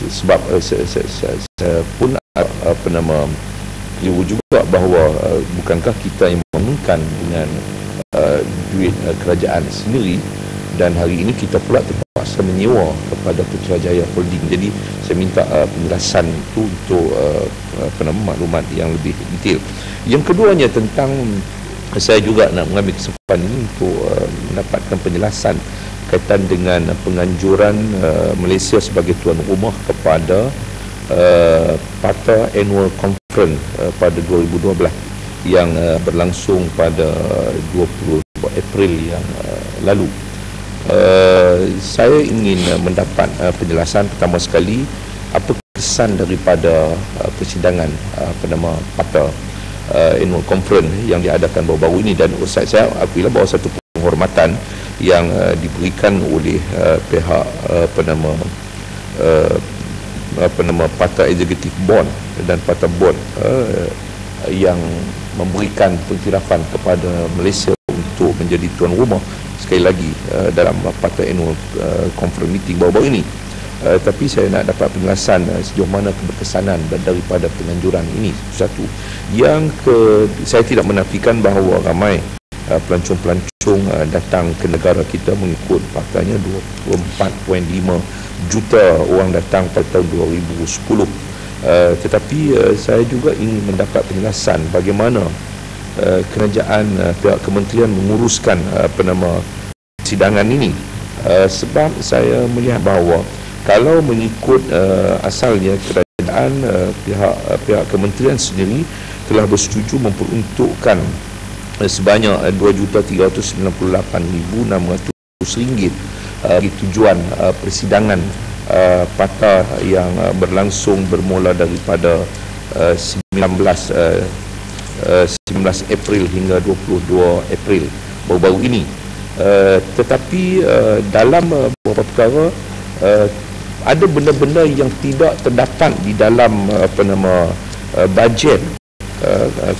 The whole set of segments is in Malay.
sebab saya pun apa nama keliru juga bahawa bukankah kita yang membangunkan dengan duit kerajaan sendiri, dan hari ini kita pula terpaksa menyewa kepada Putrajaya Holding. Jadi saya minta penjelasan itu untuk maklumat yang lebih detail. Yang keduanya tentang, saya juga nak mengambil kesempatan ini untuk mendapatkan penjelasan kaitan dengan penganjuran Malaysia sebagai tuan rumah kepada PATA Annual Conference pada 2012 yang berlangsung pada 20 April yang lalu. Saya ingin mendapat penjelasan pertama sekali apa kesan daripada persidangan PATA Annual Conference yang diadakan baru-baru ini, dan saya akuilah bahawa satu penghormatan yang diberikan oleh pihak PATA Executive Board dan PATA Board yang memberikan pengiktirafan kepada Malaysia untuk menjadi tuan rumah sekali lagi dalam PATA Annual Conference meeting baru-baru ini. Tapi saya nak dapat penjelasan sejauh mana keberkesanan daripada penganjuran ini. Satu. Saya tidak menafikan bahawa ramai pelancong-pelancong datang ke negara kita mengikut faktanya 24.5 juta orang datang pada tahun 2010. Tetapi saya juga ingin mendapat penjelasan bagaimana kerajaan pihak kementerian menguruskan persidangan ini. Sebab saya melihat bahawa kalau mengikut asalnya kerajaan pihak kementerian sendiri telah bersetuju memperuntukkan sebanyak RM2,398,600 bagi tujuan persidangan PATA yang berlangsung bermula daripada 19 April hingga 22 April baru-baru ini. Tetapi dalam beberapa perkara ada benda-benda yang tidak terdapat di dalam bajet.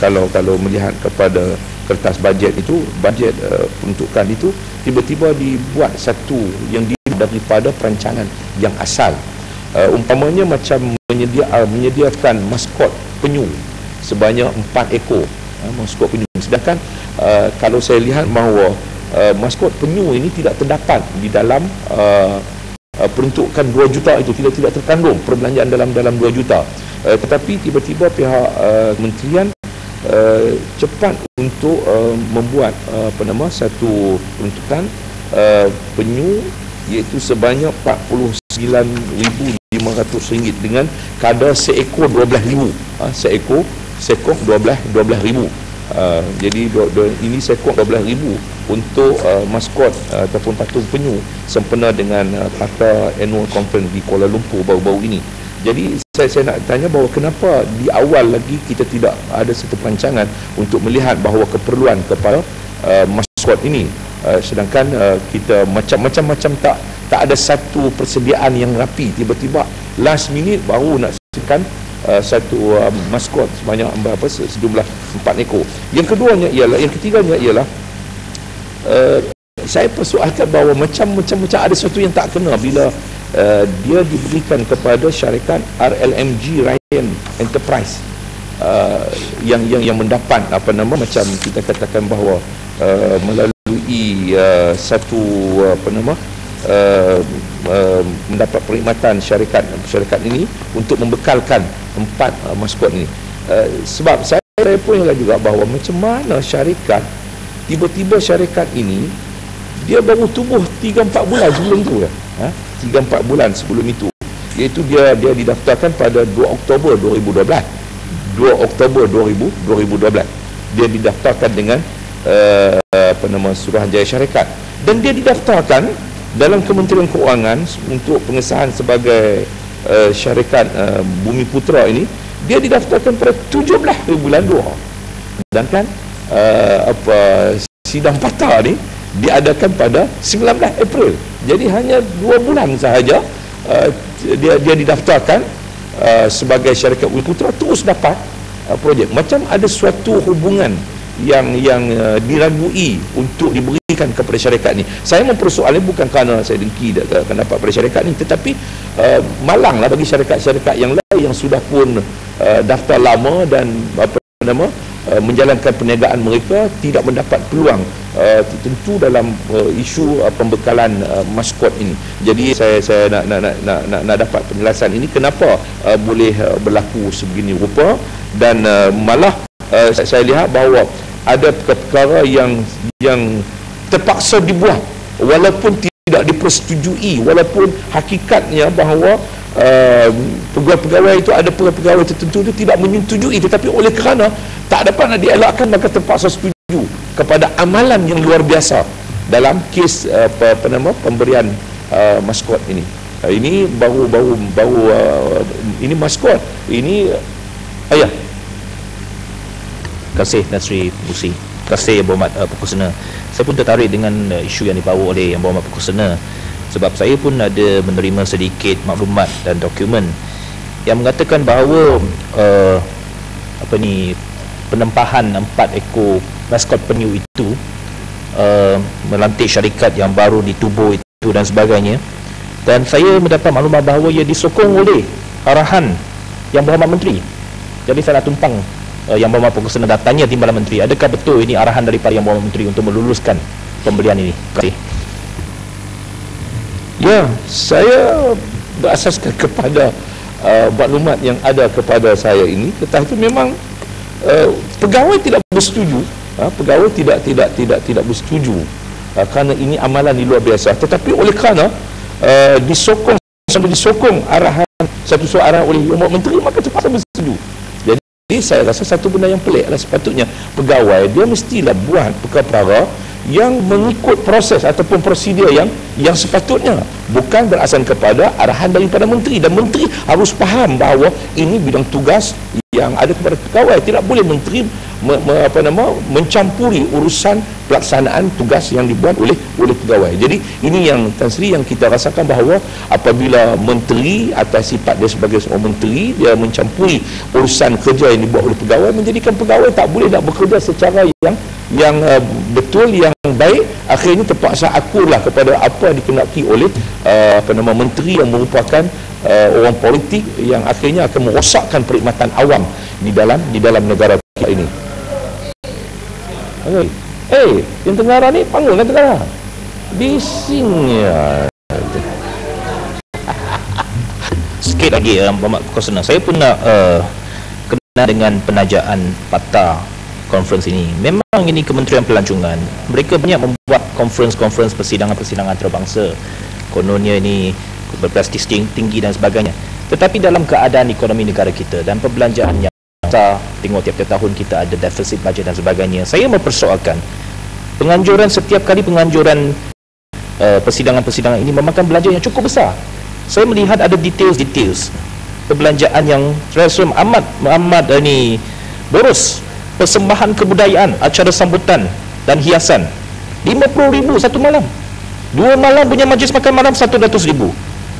Kalau melihat kepada kertas bajet itu, bajet peruntukan itu tiba-tiba dibuat satu yang daripada perancangan yang asal. Umpamanya macam menyediakan maskot penyu sebanyak 4 ekor maskot penyu, sedangkan kalau saya lihat bahawa maskot penyu ini tidak terdapat di dalam peruntukan 2 juta itu, tidak terkandung perbelanjaan dalam 2 juta. Tetapi tiba-tiba pihak kementerian cepat untuk membuat satu peruntukan penyu iaitu sebanyak RM49,500 dengan kadar seekor RM12,000. Seekor RM12,000. Jadi ini seekor RM12,000 untuk maskot ataupun patung penyu sempena dengan PATA Annual Conference di Kuala Lumpur baru-baru ini. Jadi saya nak tanya bahawa kenapa di awal lagi kita tidak ada satu perancangan untuk melihat bahawa keperluan kepada maskot ini, sedangkan kita macam-macam tak ada satu persediaan yang rapi, tiba-tiba last minute baru nak sediakan satu maskot sebanyak sejumlah 4 ekor. Yang ketiganya ialah saya persoalkan bahawa macam ada sesuatu yang tak kena bila dia diberikan kepada syarikat RLMG Ryan Enterprise yang mendapat macam kita katakan bahawa melalui satu mendapat perkhidmatan syarikat ini untuk membekalkan 4 maskot ini. Sebab saya pun juga bahawa macam mana syarikat tiba-tiba syarikat ini dia baru tubuh 3-4 bulan sebelum tu 3-4 bulan sebelum itu, iaitu dia didaftarkan pada 2 Oktober 2012. 2 Oktober 2012 dia didaftarkan dengan Suruhanjaya Syarikat, dan dia didaftarkan dalam Kementerian Keuangan untuk pengesahan sebagai syarikat Bumi Putra ini. Dia didaftarkan pada 17 bulan 2, sedangkan sidang PATA ni diadakan pada 19 April. Jadi hanya 2 bulan sahaja dia didaftarkan sebagai syarikat Bumi Putra, terus dapat projek. Macam ada suatu hubungan diragui untuk diberikan kepada syarikat ni. Saya mempersoalnya bukan kerana saya dengki dapat pada syarikat ni, tetapi malanglah bagi syarikat-syarikat yang lain yang sudah pun daftar lama dan menjalankan perniagaan mereka tidak mendapat peluang tentu dalam isu pembekalan maskot ini. Jadi saya nak dapat penjelasan ini kenapa boleh berlaku sebegini rupa, dan malah saya lihat bahawa ada perkara yang terpaksa dibuat walaupun tidak dipersetujui, walaupun hakikatnya bahawa pegawai-pegawai itu ada pegawai tertentu itu tidak menyetujui, tetapi oleh kerana tak dapat nak dielakkan maka terpaksa setuju kepada amalan yang luar biasa dalam kes pemberian maskot ini. Ini baru ini maskot ini ayah. Terima kasih Nasri Busi. Terima kasih Yang Berhormat Pokok Sena. Saya pun tertarik dengan isu yang dibawa oleh Yang Berhormat Pokok Sena, sebab saya pun ada menerima sedikit maklumat dan dokumen yang mengatakan bahawa penempahan 4 ekor maskot penyu itu melantik syarikat yang baru ditubuh itu dan sebagainya. Dan saya mendapat maklumat bahawa ia disokong oleh arahan Yang Berhormat Menteri. Jadi saya nak tumpang Yang Berhormat Pokok Sena dan tanya Timbalan Menteri, adakah betul ini arahan daripada Yang Berhormat Menteri untuk meluluskan pembelian ini? Terima kasih. Ya, saya berasaskan kepada maklumat yang ada kepada saya ini, tetapi memang pegawai tidak bersetuju, pegawai tidak bersetuju kerana ini amalan di luar biasa, tetapi oleh kerana disokong arahan arahan oleh Yang Berhormat Menteri, maka terpaksa bersetuju. Jadi saya rasa satu benda yang pelik adalah sepatutnya pegawai dia mestilah buat perkara yang mengikut proses ataupun prosedur yang sepatutnya, bukan berasaskan kepada arahan daripada menteri. Dan menteri harus faham bahawa ini bidang tugas yang ada kepada pegawai. Tidak boleh menteri mencampuri urusan pelaksanaan tugas yang dibuat oleh pegawai. Jadi ini yang Tan Sri yang kita rasakan bahawa apabila menteri atas sifat dia sebagai seorang menteri, dia mencampuri urusan kerja yang dibuat oleh pegawai, menjadikan pegawai tak boleh nak bekerja secara yang betul, yang baik. Akhirnya terpaksa akurlah kepada apa yang dikehendaki oleh menteri yang merupakan orang politik yang akhirnya akan merosakkan perkhidmatan awam di dalam negara kita ini. Yang Tenggara ni panggil kan Tenggara. Bisingnya. Sikit lagi Berhormat Pokok Sena, saya pun nak kenal dengan penajaan PATA conference ini. Memang ini Kementerian Pelancongan, mereka banyak membuat conference persidangan antarabangsa. Kononnya ini berprestis tinggi dan sebagainya. Tetapi dalam keadaan ekonomi negara kita dan perbelanjaan yang besar, tengok tiap-tiap tahun kita ada defisit bajet dan sebagainya, saya mempersoalkan setiap kali penganjuran persidangan ini memakan belanjaan yang cukup besar. Saya melihat ada details perbelanjaan yang terasa amat boros. Persembahan kebudayaan, acara sambutan dan hiasan 50,000 satu malam. 2 malam punya majlis makan malam 100,000.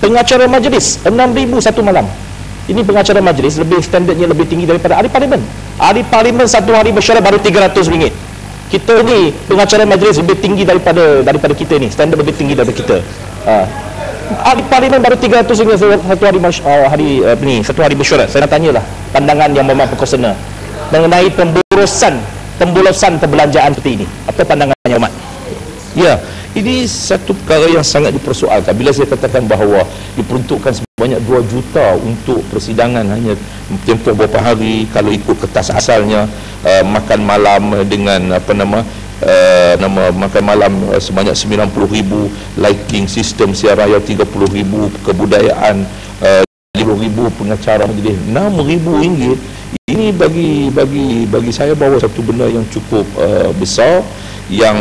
Pengacara majlis 6,000 satu malam. Ini pengacara majlis standardnya lebih tinggi daripada ahli parlimen. Ahli parlimen satu hari mesyuarat baru RM300. Kita ni pengacara majlis lebih tinggi daripada kita ni, standard lebih tinggi daripada kita. Ahli parlimen baru RM300 satu hari mesyuarat. Saya nak tanyalah pandangan Yang Berhormat Pokok Sena mengenai pembolosan perbelanjaan seperti ini. Apa pandangan Yang Berhormat? Ya, ini satu perkara yang sangat dipersoalkan. Bila saya katakan bahawa diperuntukkan sebanyak 2 juta untuk persidangan hanya tempoh beberapa hari, kalau ikut kertas asalnya, makan malam dengan makan malam sebanyak 90,000, lighting sistem siar raya 30,000, kebudayaan 50,000, pengacara jadi RM6,000. Ini bagi saya bahawa satu benda yang cukup besar, yang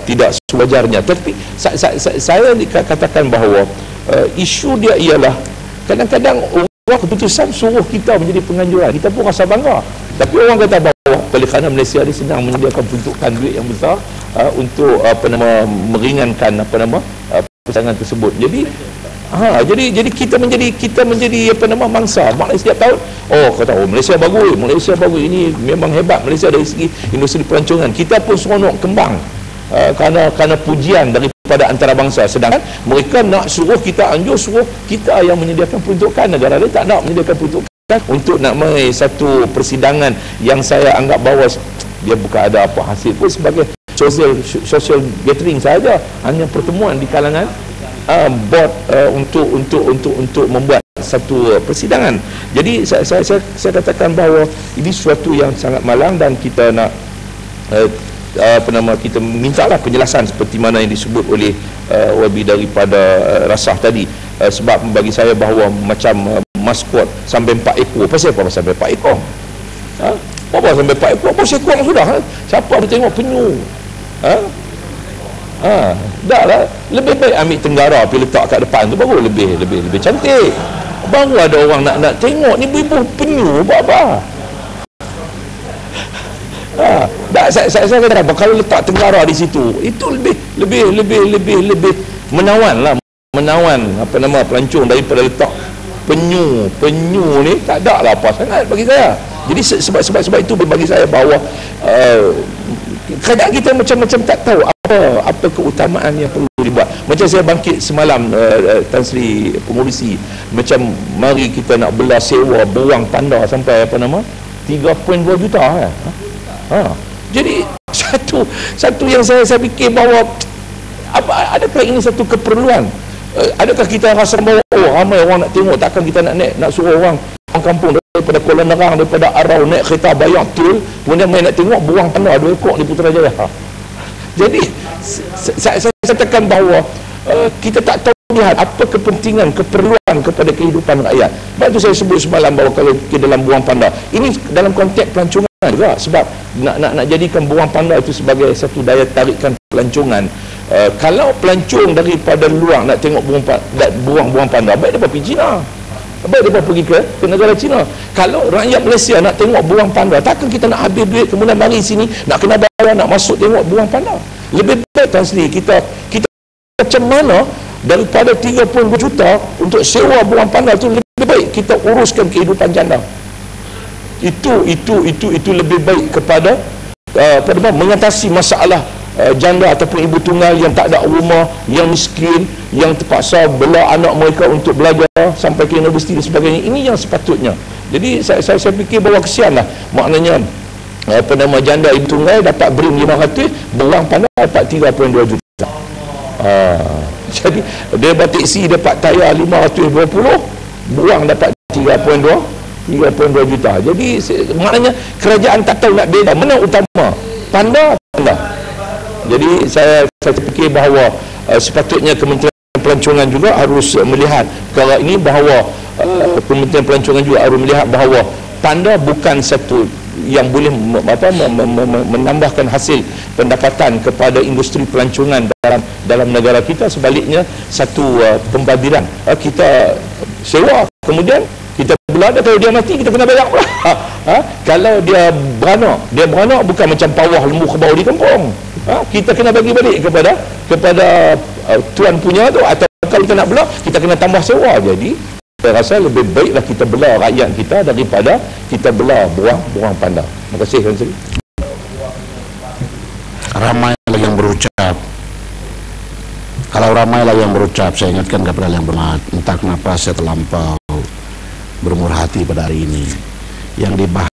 tidak sewajarnya. Tapi saya katakan bahawa isu dia ialah kadang-kadang orang keputusan suruh kita menjadi penganjuran, kita pun rasa bangga. Tapi orang kata bahawa oleh kerana Malaysia ni senang menyediakan peruntukan duit yang besar untuk meringankan persidangan tersebut. Jadi Jadi kita menjadi apa nama mangsa. Maknanya setiap tahun kata Malaysia bagus, ini memang hebat Malaysia dari segi industri pelancongan. Kita pun seronok kembang kerana pujian daripada antarabangsa. Sedangkan mereka nak suruh kita suruh kita yang menyediakan peruntukan. Negara lain tak nak menyediakan peruntukan untuk nak mai satu persidangan yang saya anggap bahawa dia bukan ada apa hasil pun, sebagai social gathering saja, hanya pertemuan di kalangan board untuk membuat satu persidangan. Jadi saya katakan bahawa ini sesuatu yang sangat malang, dan kita nak kita mintalah penjelasan seperti mana yang disebut oleh Wabi daripada Rasah tadi. Sebab bagi saya bahawa macam maskot sampai 4 ekor. Pasal apa sampai 4 ekor? Apa sampai 4 ekor? Apa seekor sudah? Siapa boleh tengok penyu? Dah lah, lebih baik ambil tenggara pergi letak kat depan tu, baru lebih cantik. Baru ada orang nak tengok ni ibu penyu buat apa. Saya kata kalau letak tenggara di situ, itu lebih menawan apa nama pelancong daripada letak penyu ni. Tak ada lah apa sangat bagi saya. Jadi sebab itu bagi saya bahawa kerajaan kita macam tak tahu apa keutamaan yang perlu dibuat. Macam saya bangkit semalam, Tan Sri Pengurusi, macam mari kita nak belah sewa beruang panda sampai 3.2 juta kan. Jadi satu yang saya fikir bahawa adakah ini satu keperluan? Adakah kita rasa bahawa ramai orang nak tengok, takkan kita nak suruh orang kampung daripada Kuala Nerang, daripada Arau naik kereta bayar tol, kemudian main nak tengok beruang panda 2 ekor di Putrajaya. Jadi saya katakan bahawa kita tak tahu lihat apa kepentingan, keperluan kepada kehidupan rakyat. Sebab itu saya sebut semalam bahawa kalau kita dalam beruang panda, ini dalam konteks pelancongan juga, sebab nak jadikan beruang panda itu sebagai satu daya tarikan pelancongan. Kalau pelancong daripada luar nak tengok beruang panda, baik dia pergi China, baik dia pergi ke negara China. Kalau rakyat Malaysia nak tengok beruang panda, takkan kita nak habis duit kemudian mari sini nak kena bayar nak masuk tengok beruang panda. Lebih baik Tan Sri, kita macam mana daripada 30 juta untuk sewa beruang panda itu, lebih baik kita uruskan kehidupan janda. Itu lebih baik kepada mengatasi masalah janda ataupun ibu tunggal yang tak ada rumah, yang miskin, yang terpaksa bela anak mereka untuk belajar sampai ke universiti dan sebagainya. Ini yang sepatutnya. Jadi saya fikir bahawa kesianlah, maknanya janda ibu tunggal dapat beri 500, beruang panda dapat 3.2 juta. Jadi dia batik si dapat tayar 520, beruang dapat 3.2 juta. Jadi maknanya kerajaan tak tahu nak beda mana utama, panda. Jadi saya fikir bahawa sepatutnya Kementerian Pelancongan juga harus melihat perkara ini, bahawa Kementerian Pelancongan juga harus melihat bahawa panda bukan satu yang boleh menambahkan hasil pendapatan kepada industri pelancongan dalam negara kita. Sebaliknya satu pembadiran. Kita sewa, kemudian kita belada, kalau dia mati kita kena bayar pula. Kalau dia beranak bukan macam pawah lembu kebau di kampung. Kita kena bagi balik kepada tuan punya tu, atau kalau kita nak belah kita kena tambah sewa. Jadi saya rasa lebih baiklah kita belah rakyat kita daripada kita belah beruang panda. Terima kasih Tan Sri. Ramailah yang berucap. Kalau ramailah yang berucap, saya ingatkan kepada yang bermat, entah kenapa saya terlampau bermurah hati pada hari ini. Yang dibahas